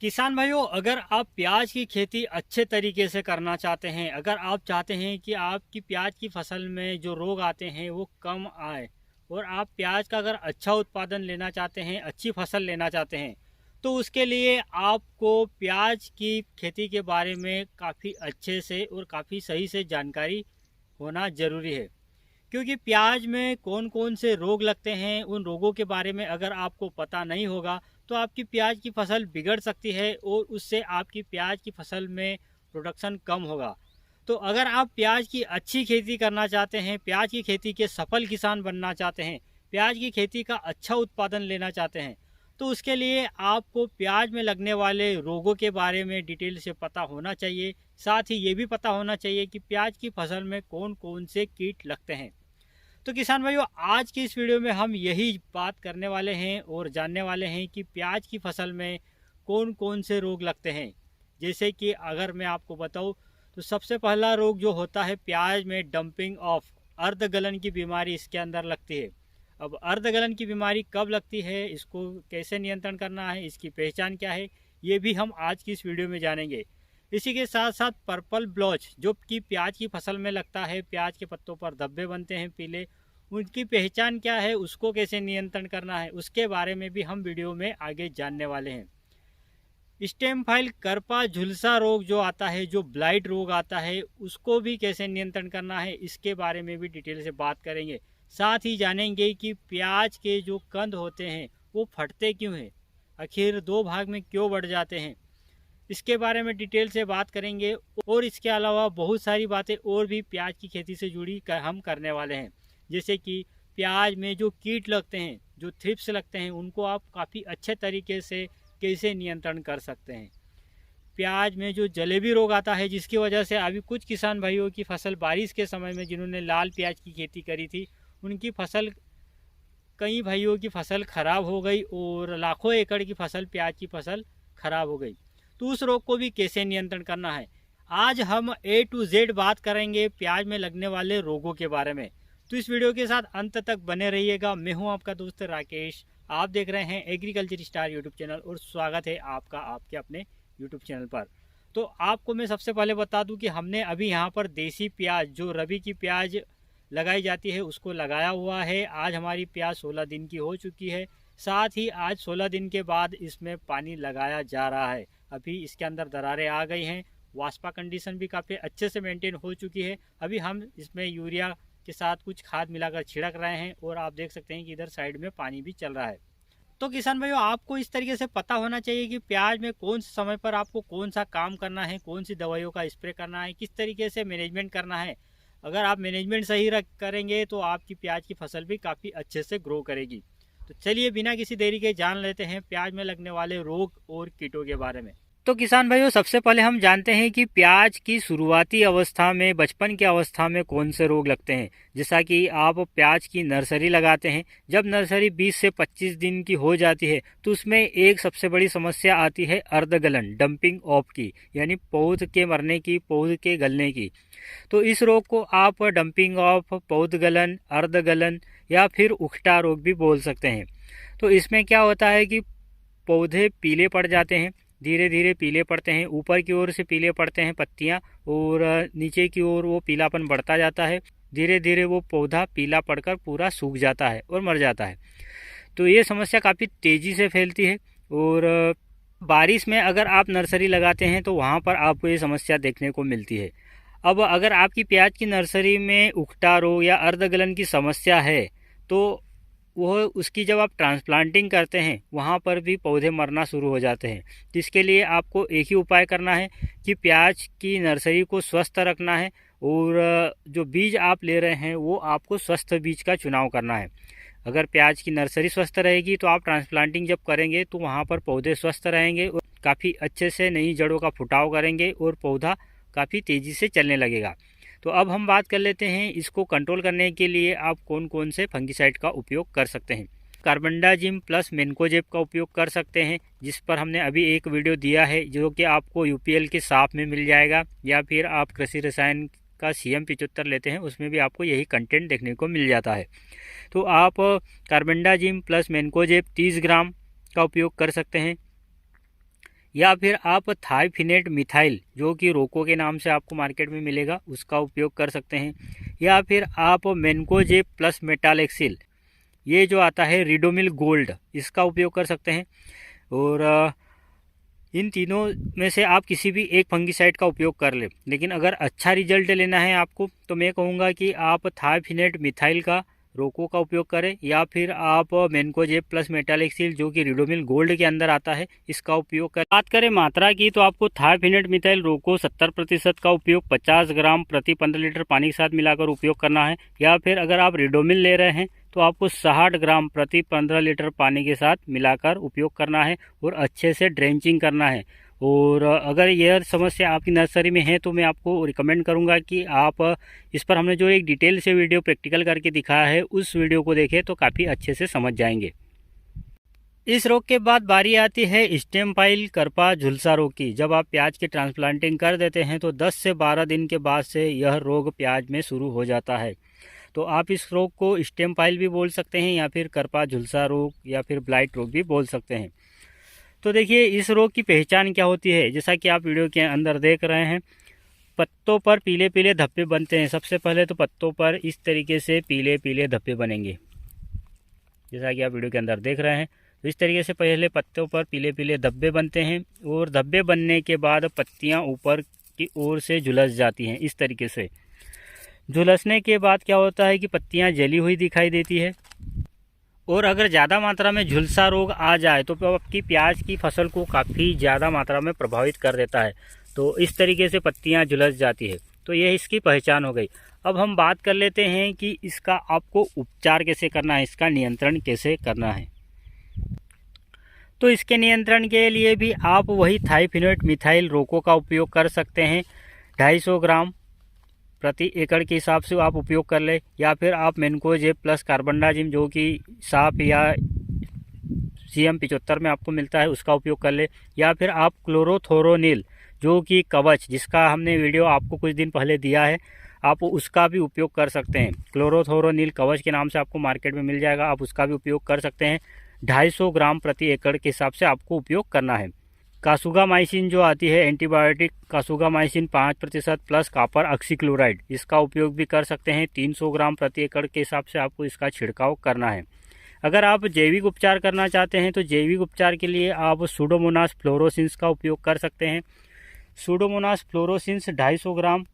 किसान भाइयों, अगर आप प्याज की खेती अच्छे तरीके से करना चाहते हैं, अगर आप चाहते हैं कि आपकी प्याज की फसल में जो रोग आते हैं वो कम आए और आप प्याज का अगर अच्छा उत्पादन लेना चाहते हैं, अच्छी फसल लेना चाहते हैं, तो उसके लिए आपको प्याज की खेती के बारे में काफ़ी अच्छे से और काफ़ी सही से जानकारी होना ज़रूरी है। क्योंकि प्याज में कौन कौन से रोग लगते हैं, उन रोगों के बारे में अगर आपको पता नहीं होगा तो आपकी प्याज की फसल बिगड़ सकती है और उससे आपकी प्याज की फसल में प्रोडक्शन कम होगा। तो अगर आप प्याज की अच्छी खेती करना चाहते हैं, प्याज की खेती के सफल किसान बनना चाहते हैं, प्याज की खेती का अच्छा उत्पादन लेना चाहते हैं, तो उसके लिए आपको प्याज में लगने वाले रोगों के बारे में डिटेल से पता होना चाहिए। साथ ही ये भी पता होना चाहिए कि प्याज की फसल में कौन कौन से कीट लगते हैं। तो किसान भाइयों, आज की इस वीडियो में हम यही बात करने वाले हैं और जानने वाले हैं कि प्याज की फसल में कौन कौन से रोग लगते हैं। जैसे कि अगर मैं आपको बताऊं तो सबसे पहला रोग जो होता है प्याज में डंपिंग ऑफ, अर्धगलन की बीमारी इसके अंदर लगती है। अब अर्धगलन की बीमारी कब लगती है, इसको कैसे नियंत्रण करना है, इसकी पहचान क्या है, ये भी हम आज की इस वीडियो में जानेंगे। इसी के साथ साथ पर्पल ब्लॉच जो कि प्याज की फसल में लगता है, प्याज के पत्तों पर धब्बे बनते हैं पीले, उनकी पहचान क्या है, उसको कैसे नियंत्रण करना है, उसके बारे में भी हम वीडियो में आगे जानने वाले हैं। स्टेम फाइल करपा झुलसा रोग जो आता है, जो ब्लाइट रोग आता है, उसको भी कैसे नियंत्रण करना है, इसके बारे में भी डिटेल से बात करेंगे। साथ ही जानेंगे कि प्याज के जो कंद होते हैं वो फटते क्यों हैं, आखिर दो भाग में क्यों बढ़ जाते हैं, इसके बारे में डिटेल से बात करेंगे। और इसके अलावा बहुत सारी बातें और भी प्याज की खेती से जुड़ी हम करने वाले हैं। जैसे कि प्याज में जो कीट लगते हैं, जो थ्रिप्स लगते हैं, उनको आप काफ़ी अच्छे तरीके से कैसे नियंत्रण कर सकते हैं। प्याज में जो जलेबी रोग आता है, जिसकी वजह से अभी कुछ किसान भाइयों की फसल बारिश के समय में जिन्होंने लाल प्याज की खेती करी थी, उनकी फसल, कई भाइयों की फसल खराब हो गई और लाखों एकड़ की फसल, प्याज की फसल खराब हो गई। तो उस रोग को भी कैसे नियंत्रण करना है, आज हम A to Z बात करेंगे प्याज में लगने वाले रोगों के बारे में। तो इस वीडियो के साथ अंत तक बने रहिएगा। मैं हूं आपका दोस्त राकेश, आप देख रहे हैं एग्रीकल्चर स्टार यूट्यूब चैनल और स्वागत है आपका आपके अपने यूट्यूब चैनल पर। तो आपको मैं सबसे पहले बता दूं कि हमने अभी यहाँ पर देसी प्याज, जो रबी की प्याज लगाई जाती है, उसको लगाया हुआ है। आज हमारी प्याज 16 दिन की हो चुकी है। साथ ही आज 16 दिन के बाद इसमें पानी लगाया जा रहा है। अभी इसके अंदर दरारें आ गई हैं, वास्पा कंडीशन भी काफ़ी अच्छे से मेंटेन हो चुकी है। अभी हम इसमें यूरिया के साथ कुछ खाद मिलाकर छिड़क रहे हैं और आप देख सकते हैं कि इधर साइड में पानी भी चल रहा है। तो किसान भाइयों, आपको इस तरीके से पता होना चाहिए कि प्याज में कौन से समय पर आपको कौन सा काम करना है, कौन सी दवाइयों का स्प्रे करना है, किस तरीके से मैनेजमेंट करना है। अगर आप मैनेजमेंट सही करेंगे तो आपकी प्याज की फसल भी काफ़ी अच्छे से ग्रो करेगी। तो चलिए बिना किसी देरी के जान लेते हैं प्याज में लगने वाले रोग और कीटों के बारे में। तो किसान भाइयों, सबसे पहले हम जानते हैं कि प्याज की शुरुआती अवस्था में, बचपन की अवस्था में कौन से रोग लगते हैं। जैसा कि आप प्याज की नर्सरी लगाते हैं, जब नर्सरी 20 से 25 दिन की हो जाती है तो उसमें एक सबसे बड़ी समस्या आती है अर्धगलन, डंपिंग ऑफ की, यानी पौध के मरने की, पौध के गलने की। तो इस रोग को आप डंपिंग ऑफ, पौध गलन, अर्धगलन या फिर उखटा रोग भी बोल सकते हैं। तो इसमें क्या होता है कि पौधे पीले पड़ जाते हैं, धीरे धीरे पीले पड़ते हैं, ऊपर की ओर से पीले पड़ते हैं पत्तियां और नीचे की ओर वो पीलापन बढ़ता जाता है। धीरे धीरे वो पौधा पीला पड़कर पूरा सूख जाता है और मर जाता है। तो ये समस्या काफ़ी तेज़ी से फैलती है और बारिश में अगर आप नर्सरी लगाते हैं तो वहाँ पर आपको ये समस्या देखने को मिलती है। अब अगर आपकी प्याज की नर्सरी में उखटा रोग या अर्धगलन की समस्या है तो वो उसकी जब आप ट्रांसप्लांटिंग करते हैं वहाँ पर भी पौधे मरना शुरू हो जाते हैं। तो इसके लिए आपको एक ही उपाय करना है कि प्याज की नर्सरी को स्वस्थ रखना है और जो बीज आप ले रहे हैं वो आपको स्वस्थ बीज का चुनाव करना है। अगर प्याज की नर्सरी स्वस्थ रहेगी तो आप ट्रांसप्लांटिंग जब करेंगे तो वहाँ पर पौधे स्वस्थ रहेंगे और काफ़ी अच्छे से नई जड़ों का फुटाव करेंगे और पौधा काफ़ी तेज़ी से चलने लगेगा। तो अब हम बात कर लेते हैं इसको कंट्रोल करने के लिए आप कौन कौन से फंगिसाइड का उपयोग कर सकते हैं। कार्बेंडाजिम प्लस मेनकोजेब का उपयोग कर सकते हैं, जिस पर हमने अभी एक वीडियो दिया है जो कि आपको यूपीएल के साफ में मिल जाएगा, या फिर आप कृषि रसायन का CM75 लेते हैं उसमें भी आपको यही कंटेंट देखने को मिल जाता है। तो आप कार्बेंडाजिम प्लस मेनकोजेब 30 ग्राम का उपयोग कर सकते हैं, या फिर आप थाइफिनेट मिथाइल जो कि रोको के नाम से आपको मार्केट में मिलेगा उसका उपयोग कर सकते हैं, या फिर आप मेनकोजेब प्लस मेटालेक्सिल ये जो आता है रिडोमिल गोल्ड इसका उपयोग कर सकते हैं। और इन तीनों में से आप किसी भी एक फंगिसाइड का उपयोग कर लें, लेकिन अगर अच्छा रिजल्ट लेना है आपको तो मैं कहूँगा कि आप थाइफिनेट मिथाइल का रोको का उपयोग करें, या फिर आप मेनकोजेब प्लस मेटालेक्सिल जो कि रिडोमिल गोल्ड के अंदर आता है इसका उपयोग करें। बात करें मात्रा की तो आपको थाइफिनेट मिथाइल रोको 70% का उपयोग 50 ग्राम प्रति 15 लीटर पानी के साथ मिलाकर उपयोग करना है, या फिर अगर आप रिडोमिल ले रहे हैं तो आपको 60 ग्राम प्रति 15 लीटर पानी के साथ मिलाकर उपयोग करना है और अच्छे से ड्रेंचिंग करना है। और अगर यह समस्या आपकी नर्सरी में है तो मैं आपको रिकमेंड करूंगा कि आप इस पर हमने जो एक डिटेल से वीडियो प्रैक्टिकल करके दिखाया है उस वीडियो को देखें तो काफ़ी अच्छे से समझ जाएंगे। इस रोग के बाद बारी आती है स्टेम पाइल करपा झुलसा रोग की। जब आप प्याज की ट्रांसप्लांटिंग कर देते हैं तो 10 से 12 दिन के बाद से यह रोग प्याज में शुरू हो जाता है। तो आप इस रोग को स्टेम पाइल भी बोल सकते हैं, या फिर करपा झुलसा रोग, या फिर ब्लाइट रोग भी बोल सकते हैं। तो देखिए इस रोग की पहचान क्या होती है। जैसा कि आप वीडियो के अंदर देख रहे हैं, पत्तों पर पीले पीले धब्बे बनते हैं। सबसे पहले तो पत्तों पर इस तरीके से पीले पीले धब्बे बनेंगे, जैसा कि आप वीडियो के अंदर देख रहे हैं। तो इस तरीके से पहले पत्तों पर पीले पीले धब्बे बनते हैं, और धब्बे बनने के बाद पत्तियां ऊपर की ओर से झुलस जाती हैं। इस तरीके से झुलसने के बाद क्या होता है कि पत्तियां जली हुई दिखाई देती है, और अगर ज़्यादा मात्रा में झुलसा रोग आ जाए तो आपकी प्याज की फसल को काफ़ी ज़्यादा मात्रा में प्रभावित कर देता है। तो इस तरीके से पत्तियां झुलस जाती है, तो यह इसकी पहचान हो गई। अब हम बात कर लेते हैं कि इसका आपको उपचार कैसे करना है, इसका नियंत्रण कैसे करना है। तो इसके नियंत्रण के लिए भी आप वही थाइफिनेट मिथाइल रोको का उपयोग कर सकते हैं। 250 ग्राम प्रति एकड़ के हिसाब से आप उपयोग कर ले, या फिर आप मेनकोजेब प्लस कार्बनडाजिम जो कि साफ या CM75 में आपको मिलता है उसका उपयोग कर ले, या फिर आप क्लोरोथोरोनिल जो कि कवच जिसका हमने वीडियो आपको कुछ दिन पहले दिया है आप उसका भी उपयोग कर सकते हैं। क्लोरोथोरोनिल कवच के नाम से आपको मार्केट में मिल जाएगा, आप उसका भी उपयोग कर सकते हैं। 250 ग्राम प्रति एकड़ के हिसाब से आपको उपयोग करना है। कासुगामाइसिन जो आती है एंटीबायोटिक, कासुगामाइसिन 5% प्लस कॉपर ऑक्सीक्लोराइड, इसका उपयोग भी कर सकते हैं। 300 ग्राम प्रति एकड़ के हिसाब से आपको इसका छिड़काव करना है। अगर आप जैविक उपचार करना चाहते हैं तो जैविक उपचार के लिए आप सूडोमोनास फ्लोरोसिंस का उपयोग कर सकते हैं। सूडोमोनास फ्लोरोसिंस 250 ग्राम,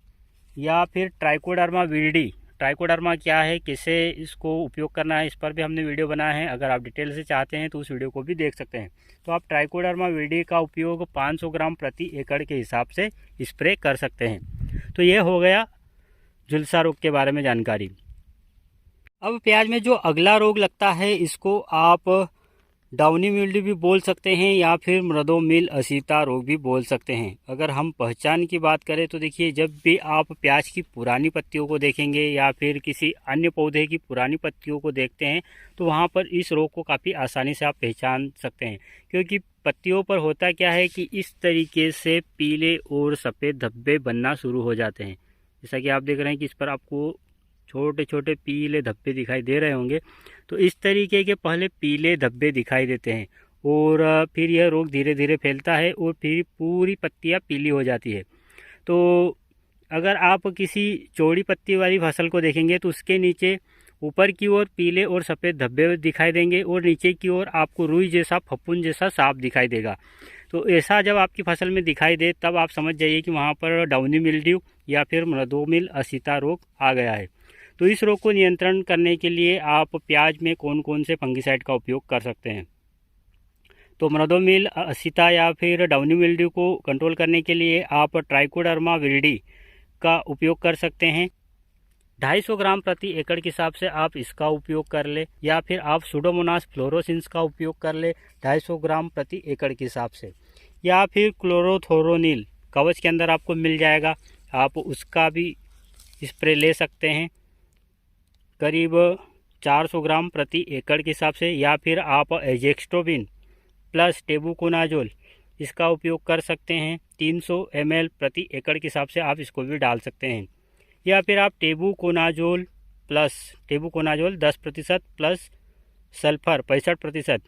या फिर ट्राइकोडर्मा विरिडी। ट्राइकोडर्मा क्या है, कैसे इसको उपयोग करना है, इस पर भी हमने वीडियो बनाया है। अगर आप डिटेल से चाहते हैं तो उस वीडियो को भी देख सकते हैं। तो आप ट्राइकोडर्मा विरिडी का उपयोग 500 ग्राम प्रति एकड़ के हिसाब से स्प्रे कर सकते हैं। तो ये हो गया झुलसा रोग के बारे में जानकारी। अब प्याज में जो अगला रोग लगता है इसको आप डाउनी मिल्ड्यू भी बोल सकते हैं, या फिर मृदोमिल असीता रोग भी बोल सकते हैं। अगर हम पहचान की बात करें तो देखिए, जब भी आप प्याज की पुरानी पत्तियों को देखेंगे या फिर किसी अन्य पौधे की पुरानी पत्तियों को देखते हैं तो वहाँ पर इस रोग को काफ़ी आसानी से आप पहचान सकते हैं, क्योंकि पत्तियों पर होता क्या है कि इस तरीके से पीले और सफ़ेद धब्बे बनना शुरू हो जाते हैं। जैसा कि आप देख रहे हैं कि इस पर आपको छोटे छोटे पीले धब्बे दिखाई दे रहे होंगे। तो इस तरीके के पहले पीले धब्बे दिखाई देते हैं, और फिर यह रोग धीरे धीरे फैलता है और फिर पूरी पत्तियां पीली हो जाती है। तो अगर आप किसी चौड़ी पत्ती वाली फसल को देखेंगे तो उसके नीचे ऊपर की ओर पीले और सफ़ेद धब्बे दिखाई देंगे, और नीचे की ओर आपको रुई जैसा फफूंद जैसा साफ दिखाई देगा। तो ऐसा जब आपकी फसल में दिखाई दे तब आप समझ जाइए कि वहाँ पर डाउनी मिल्ड्यू या फिर मृदोमिल असीता रोग आ गया है। तो इस रोग को नियंत्रण करने के लिए आप प्याज में कौन कौन से फंगिसाइड का उपयोग कर सकते हैं। तो मृदोमिल असीता या फिर डाउनी मिल्ड्यू को कंट्रोल करने के लिए आप ट्राइकोडर्मा विरिडी का उपयोग कर सकते हैं। 250 ग्राम प्रति एकड़ के हिसाब से आप इसका उपयोग कर ले, या फिर आप सूडोमोनास फ्लोरोसिंस का उपयोग कर ले 250 ग्राम प्रति एकड़ के हिसाब से, या फिर क्लोरोथोरोनिल कवच के अंदर आपको मिल जाएगा, आप उसका भी स्प्रे ले सकते हैं करीब 400 ग्राम प्रति एकड़ के हिसाब से, या फिर आप एजेक्स्ट्रोबिन प्लस टेबुकोनाजोल इसका उपयोग कर सकते हैं 300 ml प्रति एकड़ के हिसाब से आप इसको भी डाल सकते हैं, या फिर आप टेबुकोनाजोल 10% प्लस सल्फर 65%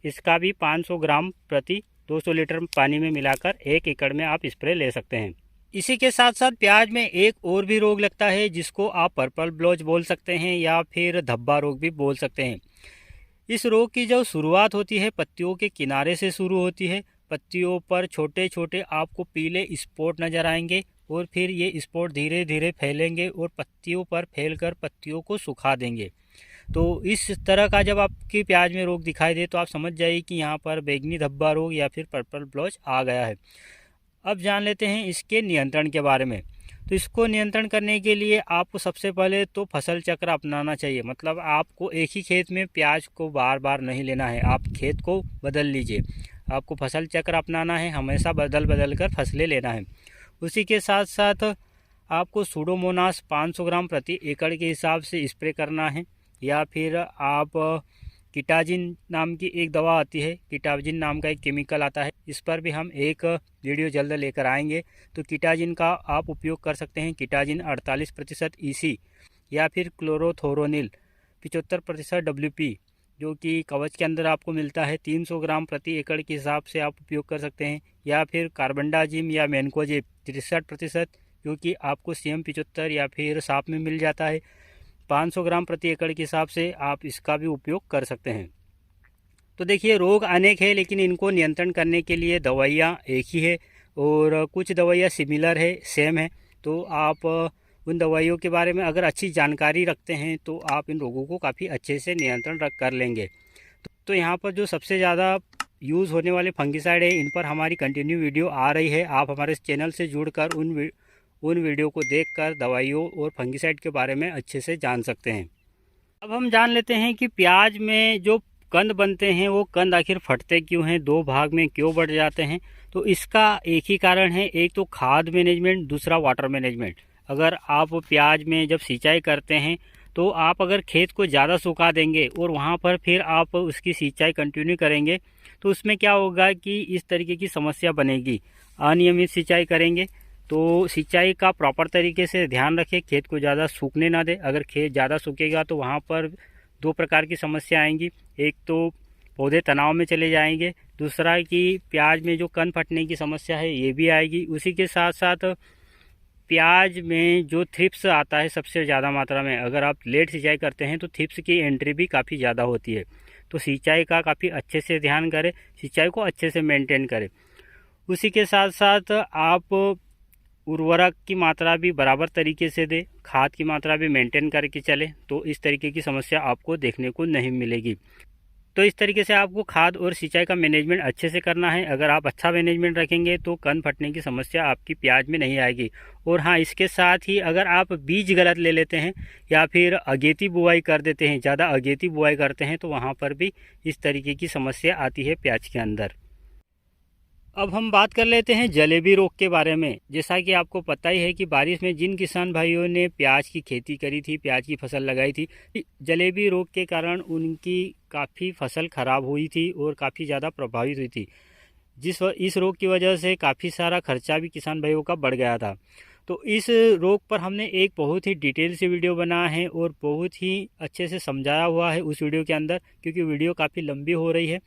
इसका भी 500 ग्राम प्रति 200 लीटर पानी में मिलाकर 1 एकड़ में आप स्प्रे ले सकते हैं। इसी के साथ साथ प्याज में एक और भी रोग लगता है जिसको आप पर्पल ब्लॉच बोल सकते हैं या फिर धब्बा रोग भी बोल सकते हैं। इस रोग की जो शुरुआत होती है पत्तियों के किनारे से शुरू होती है। पत्तियों पर छोटे छोटे आपको पीले स्पॉट नज़र आएंगे और फिर ये स्पॉट धीरे धीरे फैलेंगे और पत्तियों पर फैलकर पत्तियों को सुखा देंगे। तो इस तरह का जब आपकी प्याज में रोग दिखाई दे तो आप समझ जाइए कि यहाँ पर बैंगनी धब्बा रोग या फिर पर्पल ब्लॉच आ गया है। अब जान लेते हैं इसके नियंत्रण के बारे में। तो इसको नियंत्रण करने के लिए आपको सबसे पहले तो फसल चक्र अपनाना चाहिए। मतलब आपको एक ही खेत में प्याज को बार बार नहीं लेना है, आप खेत को बदल लीजिए। आपको फसल चक्र अपनाना है, हमेशा बदल कर फसलें लेना है। उसी के साथ साथ आपको सूडोमोनास 500 ग्राम प्रति एकड़ के हिसाब से स्प्रे करना है, या फिर आप कीटाजिन नाम की एक दवा आती है, कीटाजिन नाम का एक केमिकल आता है, इस पर भी हम एक वीडियो जल्द लेकर आएंगे। तो कीटाजिन का आप उपयोग कर सकते हैं। कीटाजिन 48% EC या फिर क्लोरोथोरोनिल 75% WP जो कि कवच के अंदर आपको मिलता है 300 ग्राम प्रति एकड़ के हिसाब से आप उपयोग कर सकते हैं। या फिर कार्बनडाजिम या मैनकोजेब 63% जो कि आपको CM 75 या फिर साफ में मिल जाता है 500 ग्राम प्रति एकड़ के हिसाब से आप इसका भी उपयोग कर सकते हैं। तो देखिए रोग अनेक है लेकिन इनको नियंत्रण करने के लिए दवाइयाँ एक ही है और कुछ दवाइयाँ सिमिलर है, सेम है। तो आप उन दवाइयों के बारे में अगर अच्छी जानकारी रखते हैं तो आप इन रोगों को काफ़ी अच्छे से नियंत्रण कर लेंगे। तो यहाँ पर जो सबसे ज़्यादा यूज़ होने वाले फंगिसाइड है इन पर हमारी कंटिन्यू वीडियो आ रही है। आप हमारे चैनल से जुड़कर उन वीडियो को देखकर दवाइयों और फंगिसाइड के बारे में अच्छे से जान सकते हैं। अब हम जान लेते हैं कि प्याज में जो कंद बनते हैं वो कंद आखिर फटते क्यों हैं, 2 भाग में क्यों बढ़ जाते हैं। तो इसका एक ही कारण है, एक तो खाद मैनेजमेंट, दूसरा वाटर मैनेजमेंट। अगर आप प्याज में जब सिंचाई करते हैं तो आप अगर खेत को ज़्यादा सुखा देंगे और वहाँ पर फिर आप उसकी सिंचाई कंटिन्यू करेंगे तो उसमें क्या होगा कि इस तरीके की समस्या बनेगी। अनियमित सिंचाई करेंगे तो सिंचाई का प्रॉपर तरीके से ध्यान रखें, खेत को ज़्यादा सूखने ना दे। अगर खेत ज़्यादा सूखेगा तो वहाँ पर 2 प्रकार की समस्या आएंगी। एक तो पौधे तनाव में चले जाएंगे, दूसरा कि प्याज में जो कंद फटने की समस्या है ये भी आएगी। उसी के साथ साथ प्याज में जो थ्रिप्स आता है सबसे ज़्यादा मात्रा में, अगर आप लेट सिंचाई करते हैं तो थ्रिप्स की एंट्री भी काफ़ी ज़्यादा होती है। तो सिंचाई का काफ़ी अच्छे से ध्यान करें, सिंचाई को अच्छे से मेंटेन करें। उसी के साथ साथ आप उर्वरक की मात्रा भी बराबर तरीके से दें, खाद की मात्रा भी मेंटेन करके चलें, तो इस तरीके की समस्या आपको देखने को नहीं मिलेगी। तो इस तरीके से आपको खाद और सिंचाई का मैनेजमेंट अच्छे से करना है। अगर आप अच्छा मैनेजमेंट रखेंगे तो कंद फटने की समस्या आपकी प्याज में नहीं आएगी। और हाँ, इसके साथ ही अगर आप बीज गलत ले लेते हैं या फिर अगेती बुआई कर देते हैं, ज़्यादा अगेती बुआई करते हैं, तो वहाँ पर भी इस तरीके की समस्या आती है प्याज के अंदर। अब हम बात कर लेते हैं जलेबी रोग के बारे में। जैसा कि आपको पता ही है कि बारिश में जिन किसान भाइयों ने प्याज की खेती करी थी, प्याज की फसल लगाई थी, जलेबी रोग के कारण उनकी काफ़ी फसल खराब हुई थी और काफ़ी ज़्यादा प्रभावित हुई थी। इस रोग की वजह से काफ़ी सारा खर्चा भी किसान भाइयों का बढ़ गया था। तो इस रोग पर हमने एक बहुत ही डिटेल से वीडियो बनाया है और बहुत ही अच्छे से समझाया हुआ है उस वीडियो के अंदर, क्योंकि वीडियो काफ़ी लंबी हो रही है।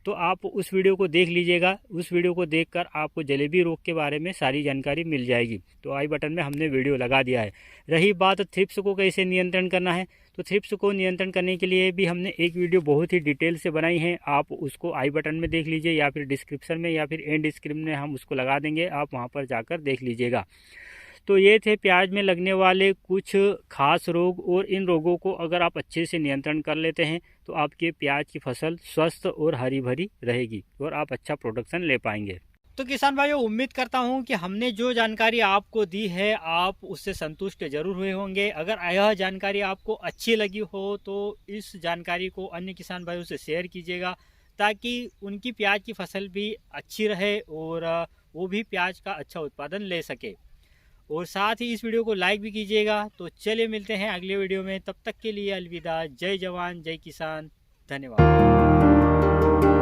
तो आप उस वीडियो को देख लीजिएगा। उस वीडियो को देखकर आपको जलेबी रोग के बारे में सारी जानकारी मिल जाएगी। तो आई बटन में हमने वीडियो लगा दिया है। रही बात थ्रिप्स को कैसे नियंत्रण करना है, तो थ्रिप्स को नियंत्रण करने के लिए भी हमने एक वीडियो बहुत ही डिटेल से बनाई है। आप उसको आई बटन में देख लीजिए या फिर डिस्क्रिप्शन में या फिर एंड स्क्रीन में हम उसको लगा देंगे, आप वहाँ पर जाकर देख लीजिएगा। तो ये थे प्याज में लगने वाले कुछ खास रोग, और इन रोगों को अगर आप अच्छे से नियंत्रण कर लेते हैं तो आपके प्याज की फसल स्वस्थ और हरी भरी रहेगी और आप अच्छा प्रोडक्शन ले पाएंगे। तो किसान भाइयों, उम्मीद करता हूं कि हमने जो जानकारी आपको दी है आप उससे संतुष्ट जरूर हुए होंगे। अगर यह जानकारी आपको अच्छी लगी हो तो इस जानकारी को अन्य किसान भाइयों से शेयर कीजिएगा, ताकि उनकी प्याज की फसल भी अच्छी रहे और वो भी प्याज का अच्छा उत्पादन ले सके। और साथ ही इस वीडियो को लाइक भी कीजिएगा। तो चलिए मिलते हैं अगले वीडियो में, तब तक के लिए अलविदा। जय जवान जय किसान, धन्यवाद।